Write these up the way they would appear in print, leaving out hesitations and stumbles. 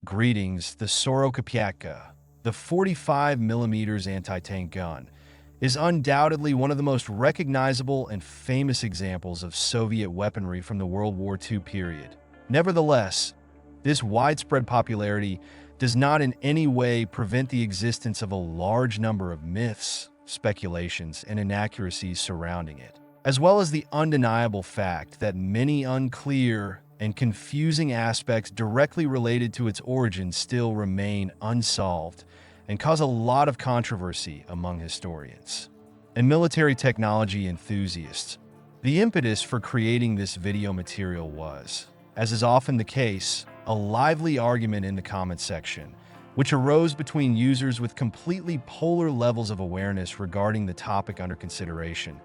Greetings, the Sorokapiatka, the 45mm anti-tank gun, is undoubtedly one of the most recognizable and famous examples of Soviet weaponry from the World War II period. Nevertheless, this widespread popularity does not in any way prevent the existence of a large number of myths, speculations, and inaccuracies surrounding it, as well as the undeniable fact that many unclear and confusing aspects directly related to its origin still remain unsolved and cause a lot of controversy among historians and military technology enthusiasts. The impetus for creating this video material was, as is often the case, a lively argument in the comment section, which arose between users with completely polar levels of awareness regarding the topic under consideration.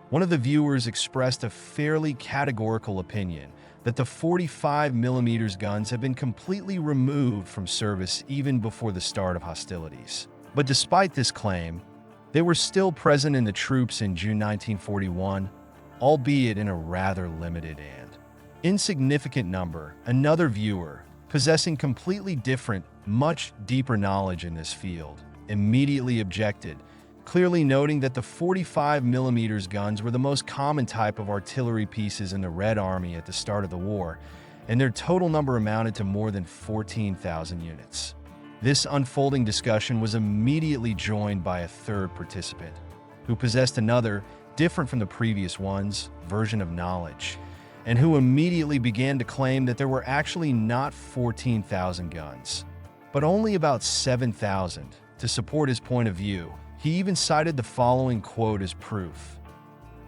One of the viewers expressed a fairly categorical opinion that the 45mm guns have been completely removed from service even before the start of hostilities. But despite this claim, they were still present in the troops in June 1941, albeit in a rather limited and insignificant number. Another viewer, possessing completely different, much deeper knowledge in this field, immediately objected, clearly noting that the 45mm guns were the most common type of artillery pieces in the Red Army at the start of the war, and their total number amounted to more than 14,000 units. This unfolding discussion was immediately joined by a third participant, who possessed another, different from the previous one's, version of knowledge, and who immediately began to claim that there were actually not 14,000 guns, but only about 7,000. To support his point of view, he even cited the following quote as proof.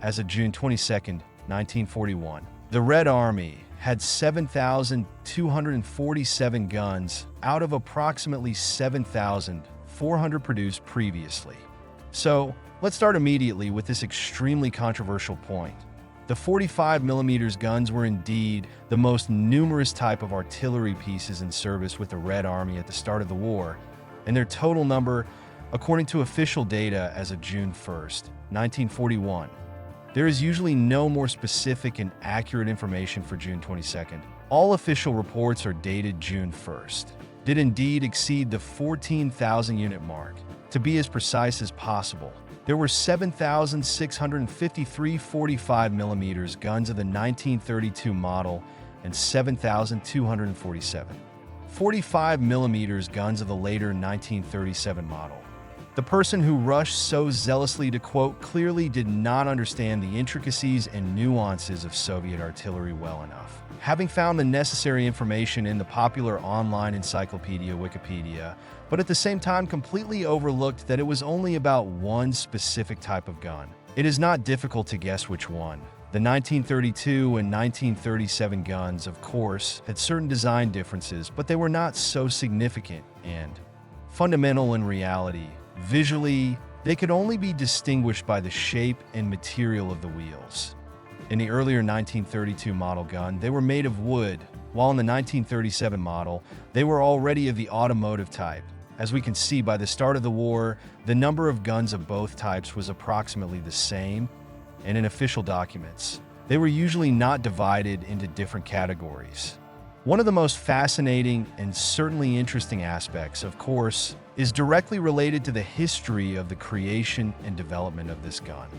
As of June 22, 1941, the Red Army had 7,247 guns out of approximately 7,400 produced previously. So, let's start immediately with this extremely controversial point. The 45mm guns were indeed the most numerous type of artillery pieces in service with the Red Army at the start of the war, and their total number, according to official data as of June 1, 1941, there is usually no more specific and accurate information for June 22nd. All official reports are dated June 1st, did indeed exceed the 14,000 unit mark. To be as precise as possible, there were 7,653 45mm guns of the 1932 model and 7,247 45mm guns of the later 1937 model. The person who rushed so zealously to quote clearly did not understand the intricacies and nuances of Soviet artillery well enough. Having found the necessary information in the popular online encyclopedia Wikipedia, but at the same time completely overlooked that it was only about one specific type of gun. It is not difficult to guess which one. The 1932 and 1937 guns, of course, had certain design differences, but they were not so significant and fundamental in reality. Visually, they could only be distinguished by the shape and material of the wheels. In the earlier 1932 model gun, they were made of wood, while in the 1937 model, they were already of the automotive type. As we can see by the start of the war, the number of guns of both types was approximately the same, and in official documents, they were usually not divided into different categories. One of the most fascinating and certainly interesting aspects, of course, is directly related to the history of the creation and development of this gun.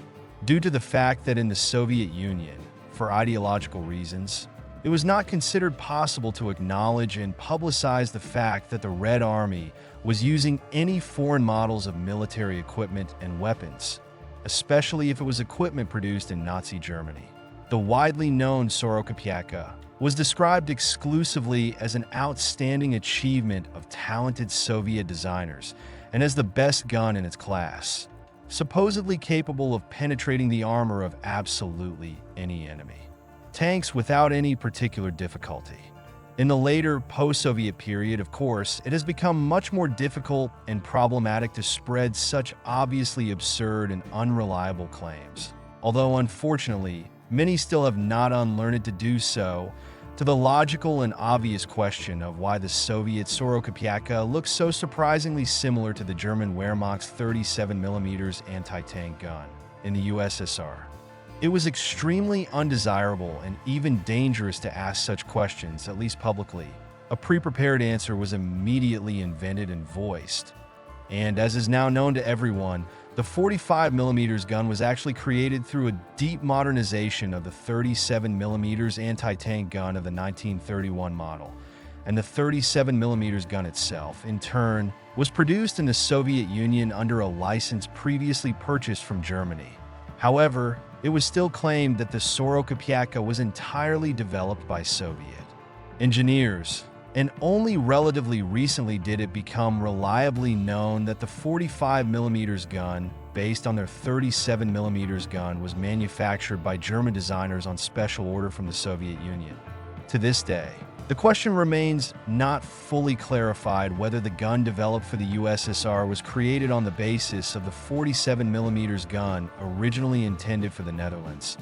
Due to the fact that in the Soviet Union, for ideological reasons, it was not considered possible to acknowledge and publicize the fact that the Red Army was using any foreign models of military equipment and weapons, especially if it was equipment produced in Nazi Germany. The widely known Sorokapiatka was described exclusively as an outstanding achievement of talented Soviet designers and as the best gun in its class, supposedly capable of penetrating the armor of absolutely any enemy. Tanks without any particular difficulty. In the later post-Soviet period, of course, it has become much more difficult and problematic to spread such obviously absurd and unreliable claims. Although, unfortunately, many still have not unlearned to do so, to the logical and obvious question of why the Soviet Sorokapiatka looks so surprisingly similar to the German Wehrmacht's 37mm anti-tank gun in the USSR. It was extremely undesirable and even dangerous to ask such questions, at least publicly. A pre-prepared answer was immediately invented and voiced. And as is now known to everyone, the 45mm gun was actually created through a deep modernization of the 37mm anti-tank gun of the 1931 model. And the 37mm gun itself, in turn, was produced in the Soviet Union under a license previously purchased from Germany. However, it was still claimed that the Sorokapiatka was entirely developed by Soviet engineers, and only relatively recently did it become reliably known that the 45mm gun, based on their 37mm gun, was manufactured by German designers on special order from the Soviet Union. To this day, the question remains not fully clarified whether the gun developed for the USSR was created on the basis of the 47mm gun originally intended for the Netherlands.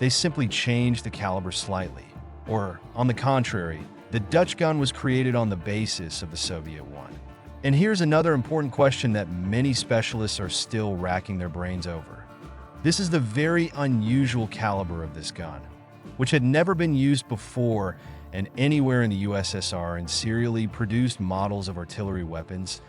They simply changed the caliber slightly. Or, on the contrary, the Dutch gun was created on the basis of the Soviet one. And here's another important question that many specialists are still racking their brains over. This is the very unusual caliber of this gun, which had never been used before and anywhere in the USSR in serially produced models of artillery weapons.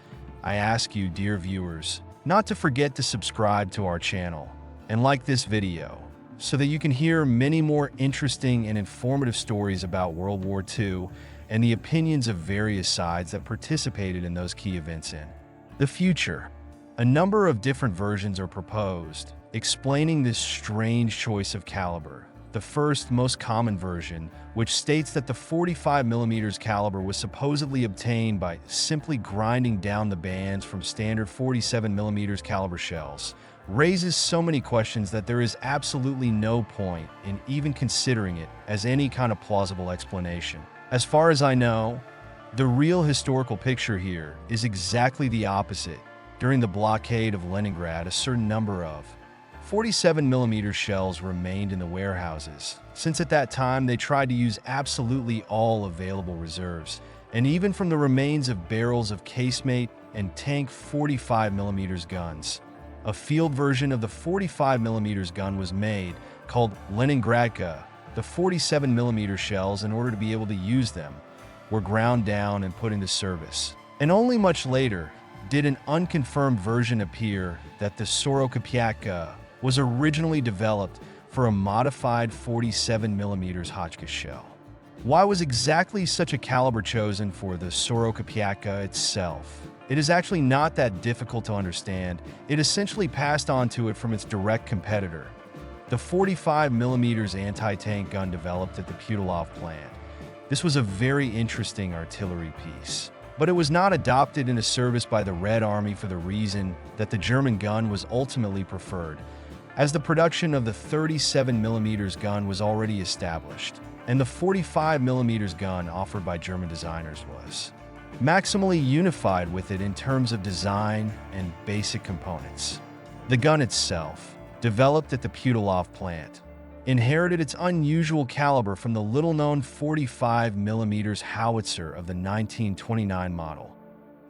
I ask you, dear viewers, not to forget to subscribe to our channel and like this video so that you can hear many more interesting and informative stories about World War II and the opinions of various sides that participated in those key events in the future. A number of different versions are proposed, explaining this strange choice of caliber. The first, most common version, which states that the 45mm caliber was supposedly obtained by simply grinding down the bands from standard 47mm caliber shells, raises so many questions that there is absolutely no point in even considering it as any kind of plausible explanation. As far as I know, the real historical picture here is exactly the opposite. During the blockade of Leningrad, a certain number of 47mm shells remained in the warehouses, since at that time they tried to use absolutely all available reserves, and even from the remains of barrels of casemate and tank 45mm guns. A field version of the 45mm gun was made, called Leningradka. The 47mm shells, in order to be able to use them, were ground down and put into service. And only much later did an unconfirmed version appear that the Sorokapiatka was originally developed for a modified 47mm Hotchkiss shell. Why was exactly such a caliber chosen for the Sorokapiatka itself? It is actually not that difficult to understand. It essentially passed on to it from its direct competitor, the 45mm anti-tank gun developed at the Putilov plant. This was a very interesting artillery piece, but it was not adopted into service by the Red Army for the reason that the German gun was ultimately preferred, as the production of the 37mm gun was already established, and the 45mm gun offered by German designers was maximally unified with it in terms of design and basic components. The gun itself, developed at the Putilov plant, inherited its unusual caliber from the little-known 45mm howitzer of the 1929 model,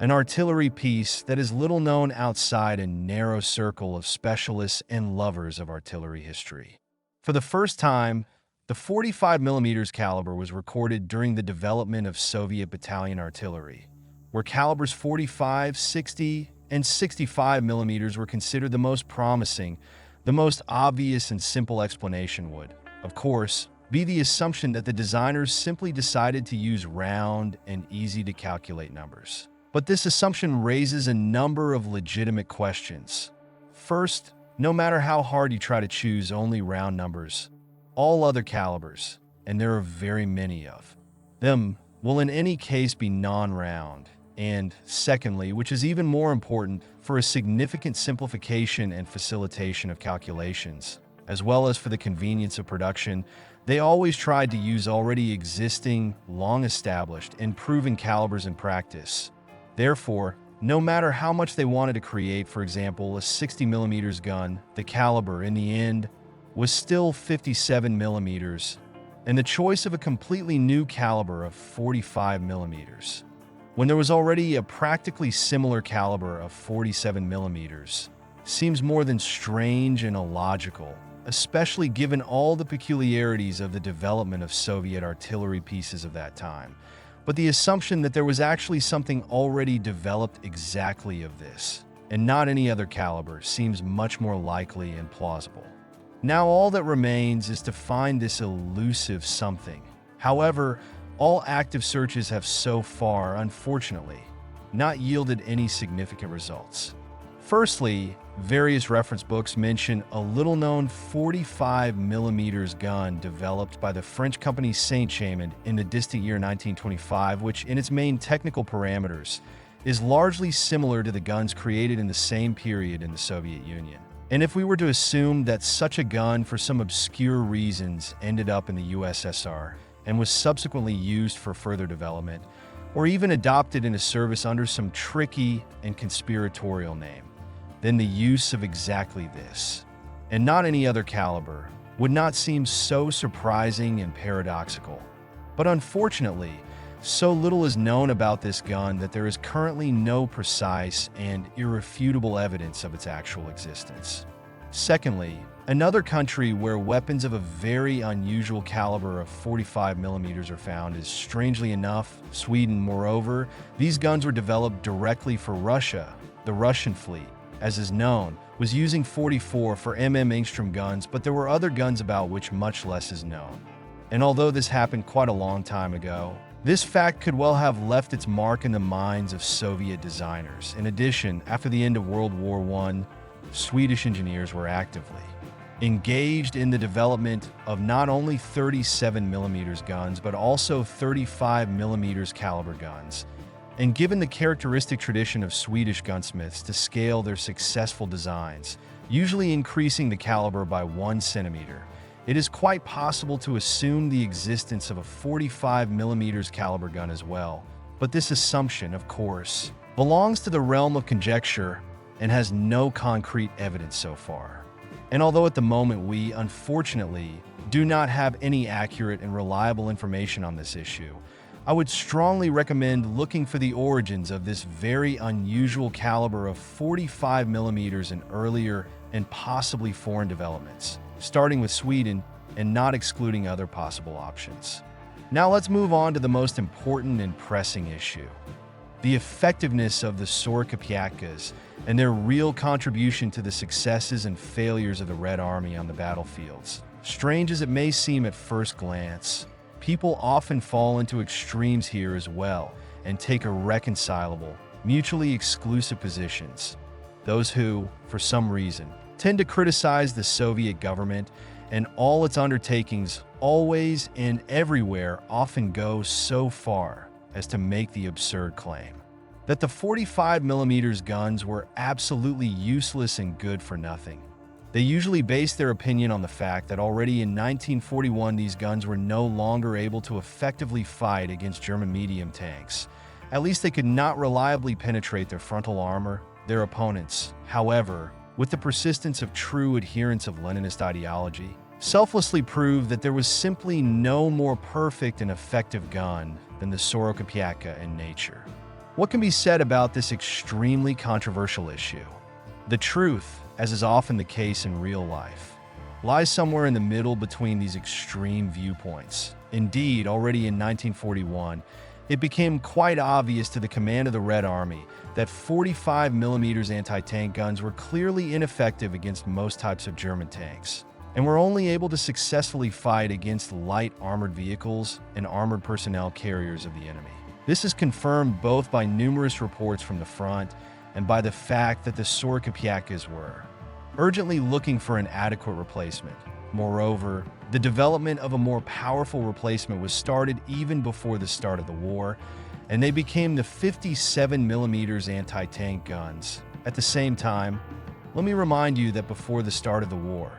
an artillery piece that is little known outside a narrow circle of specialists and lovers of artillery history. For the first time, the 45mm caliber was recorded during the development of Soviet battalion artillery, where calibers 45, 60, and 65mm were considered the most promising. The most obvious and simple explanation would, of course, be the assumption that the designers simply decided to use round and easy-to-calculate numbers. But this assumption raises a number of legitimate questions. First, no matter how hard you try to choose only round numbers, all other calibers, and there are very many of them, will in any case be non-round. And secondly, which is even more important, for a significant simplification and facilitation of calculations, as well as for the convenience of production, they always tried to use already existing, long-established, and proven calibers in practice. Therefore, no matter how much they wanted to create, for example, a 60mm gun, the caliber, in the end, was still 57mm, and the choice of a completely new caliber of 45mm, when there was already a practically similar caliber of 47mm, seems more than strange and illogical, especially given all the peculiarities of the development of Soviet artillery pieces of that time, but the assumption that there was actually something already developed exactly of this, and not any other caliber, seems much more likely and plausible. Now all that remains is to find this elusive something. However, all active searches have so far, unfortunately, not yielded any significant results. Firstly, various reference books mention a little-known 45mm gun developed by the French company Saint-Chamond in the distant year 1925, which, in its main technical parameters, is largely similar to the guns created in the same period in the Soviet Union. And if we were to assume that such a gun, for some obscure reasons, ended up in the USSR and was subsequently used for further development, or even adopted into service under some tricky and conspiratorial name, then the use of exactly this, and not any other caliber, would not seem so surprising and paradoxical. But unfortunately, so little is known about this gun that there is currently no precise and irrefutable evidence of its actual existence. Secondly, another country where weapons of a very unusual caliber of 45mm are found is, strangely enough, Sweden. Moreover, these guns were developed directly for Russia. The Russian fleet, as is known, was using 44mm Engstrom guns, but there were other guns about which much less is known. And although this happened quite a long time ago, this fact could well have left its mark in the minds of Soviet designers. In addition, after the end of World War I, Swedish engineers were actively engaged in the development of not only 37mm guns, but also 35mm caliber guns. And given the characteristic tradition of Swedish gunsmiths to scale their successful designs, usually increasing the caliber by 1 centimeter, it is quite possible to assume the existence of a 45mm caliber gun as well. But this assumption, of course, belongs to the realm of conjecture and has no concrete evidence so far. And although at the moment we, unfortunately, do not have any accurate and reliable information on this issue, I would strongly recommend looking for the origins of this very unusual caliber of 45mm in earlier and possibly foreign developments, starting with Sweden and not excluding other possible options. Now let's move on to the most important and pressing issue: the effectiveness of the Sorokapiatkas and their real contribution to the successes and failures of the Red Army on the battlefields. Strange as it may seem at first glance, people often fall into extremes here as well and take irreconcilable, mutually exclusive positions. Those who, for some reason, tend to criticize the Soviet government and all its undertakings always and everywhere often go so far as to make the absurd claim that the 45mm guns were absolutely useless and good for nothing. They usually base their opinion on the fact that already in 1941 these guns were no longer able to effectively fight against German medium tanks. At least they could not reliably penetrate their frontal armor. Their opponents, however, with the persistence of true adherents of Leninist ideology, selflessly proved that there was simply no more perfect and effective gun than the Sorokapiatka in nature. What can be said about this extremely controversial issue? The truth, as is often the case in real life, lies somewhere in the middle between these extreme viewpoints. Indeed, already in 1941, it became quite obvious to the command of the Red Army that 45mm anti-tank guns were clearly ineffective against most types of German tanks, and were only able to successfully fight against light armored vehicles and armored personnel carriers of the enemy. This is confirmed both by numerous reports from the front and by the fact that the Sorokapiatkas were urgently looking for an adequate replacement. Moreover, the development of a more powerful replacement was started even before the start of the war, and they became the 57mm anti-tank guns. At the same time, let me remind you that before the start of the war,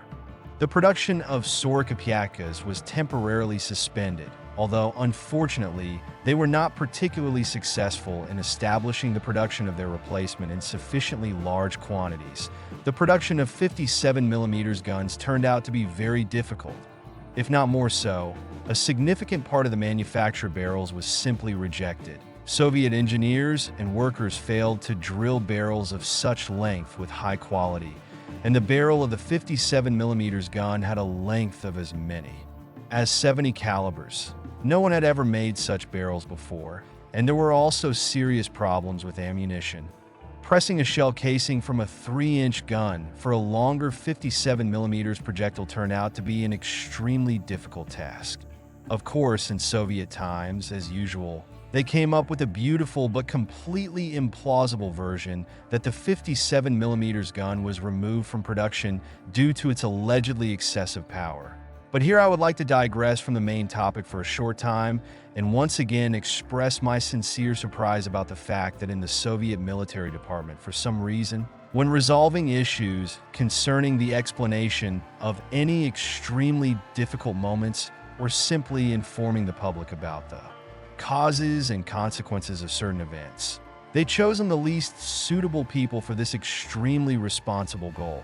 the production of Sorokapiatkas was temporarily suspended, although unfortunately, they were not particularly successful in establishing the production of their replacement in sufficiently large quantities. The production of 57mm guns turned out to be very difficult. If not more so, a significant part of the manufactured barrels was simply rejected. Soviet engineers and workers failed to drill barrels of such length with high quality, and the barrel of the 57mm gun had a length of as many as 70 calibers. No one had ever made such barrels before, and there were also serious problems with ammunition. Pressing a shell casing from a 3-inch gun for a longer 57mm projectile turned out to be an extremely difficult task. Of course, in Soviet times, as usual, they came up with a beautiful but completely implausible version that the 57mm gun was removed from production due to its allegedly excessive power. But here I would like to digress from the main topic for a short time and once again express my sincere surprise about the fact that in the Soviet military department, for some reason, when resolving issues concerning the explanation of any extremely difficult moments or simply informing the public about the causes and consequences of certain events, they'd chosen the least suitable people for this extremely responsible goal,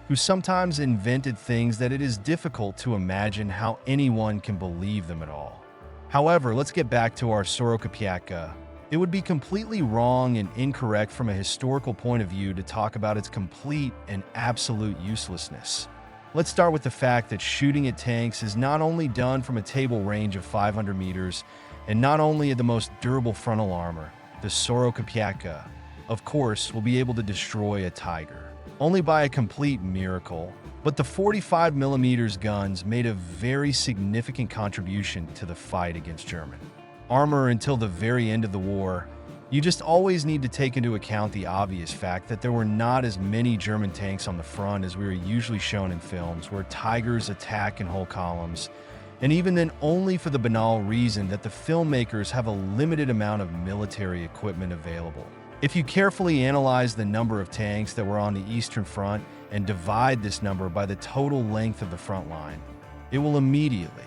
who sometimes invented things that it is difficult to imagine how anyone can believe them at all. However, let's get back to our Sorokapiatka. It would be completely wrong and incorrect from a historical point of view to talk about its complete and absolute uselessness. Let's start with the fact that shooting at tanks is not only done from a table range of 500 meters, and not only at the most durable frontal armor, the Sorokapiatka, of course, will be able to destroy a tiger only by a complete miracle, but the 45mm guns made a very significant contribution to the fight against German armor until the very end of the war. You just always need to take into account the obvious fact that there were not as many German tanks on the front as we are usually shown in films where tigers attack in whole columns, and even then only for the banal reason that the filmmakers have a limited amount of military equipment available. If you carefully analyze the number of tanks that were on the Eastern Front and divide this number by the total length of the front line, it will immediately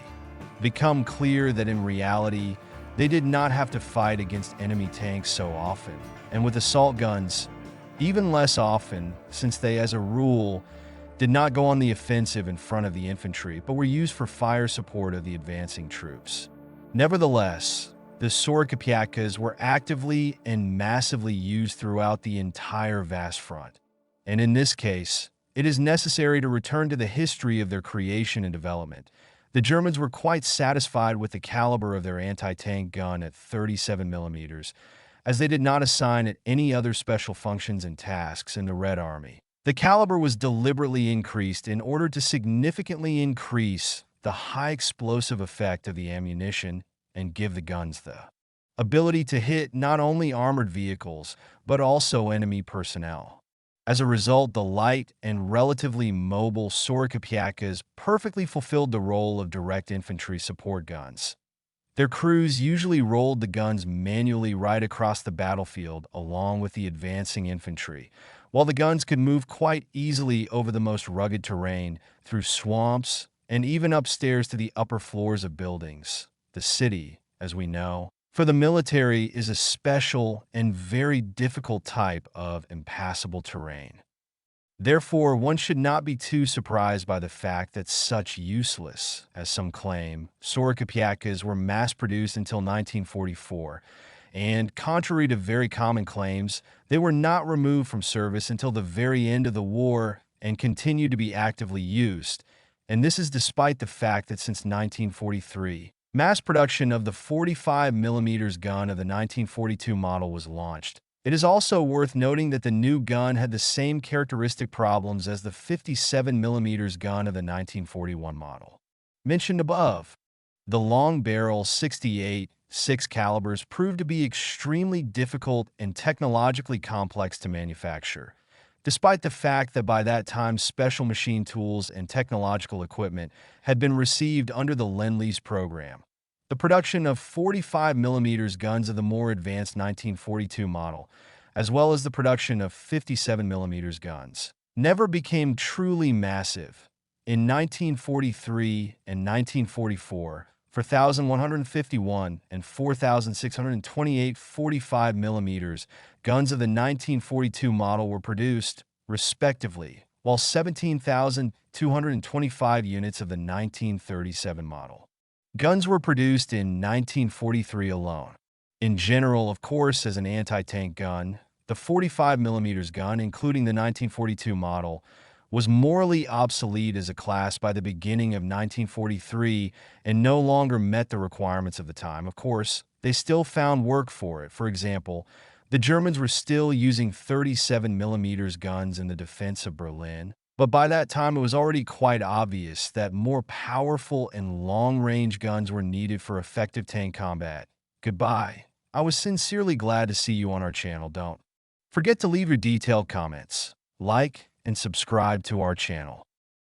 become clear that in reality, they did not have to fight against enemy tanks so often, and with assault guns, even less often, since they, as a rule, did not go on the offensive in front of the infantry, but were used for fire support of the advancing troops. Nevertheless, the Sorokapiatkas were actively and massively used throughout the entire vast front. And in this case, it is necessary to return to the history of their creation and development. The Germans were quite satisfied with the caliber of their anti-tank gun at 37mm, as they did not assign it any other special functions and tasks in the Red Army. The caliber was deliberately increased in order to significantly increase the high explosive effect of the ammunition and give the guns the ability to hit not only armored vehicles, but also enemy personnel. As a result, the light and relatively mobile Sorokapiatkas perfectly fulfilled the role of direct infantry support guns. Their crews usually rolled the guns manually right across the battlefield along with the advancing infantry, while the guns could move quite easily over the most rugged terrain, through swamps, and even upstairs to the upper floors of buildings. The city, as we know, for the military is a special and very difficult type of impassable terrain. Therefore, one should not be too surprised by the fact that such useless, as some claim, Sorokapiatkas were mass-produced until 1944, and contrary to very common claims, they were not removed from service until the very end of the war and continued to be actively used, and this is despite the fact that since 1943, mass production of the 45mm gun of the 1942 model was launched. It is also worth noting that the new gun had the same characteristic problems as the 57mm gun of the 1941 model mentioned above. The long barrel 68.6 calibers proved to be extremely difficult and technologically complex to manufacture, despite the fact that by that time special machine tools and technological equipment had been received under the Lend-Lease program. The production of 45mm guns of the more advanced 1942 model, as well as the production of 57mm guns, never became truly massive. In 1943 and 1944, 4,151 and 4,628 45mm guns of the 1942 model were produced, respectively, while 17,225 units of the 1937 model guns were produced in 1943 alone. In general, of course, as an anti-tank gun, the 45mm gun, including the 1942 model, was morally obsolete as a class by the beginning of 1943 and no longer met the requirements of the time. Of course, they still found work for it. For example, the Germans were still using 37mm guns in the defense of Berlin, but by that time it was already quite obvious that more powerful and long-range guns were needed for effective tank combat. Goodbye. I was sincerely glad to see you on our channel. Don't forget to leave your detailed comments, like, and subscribe to our channel.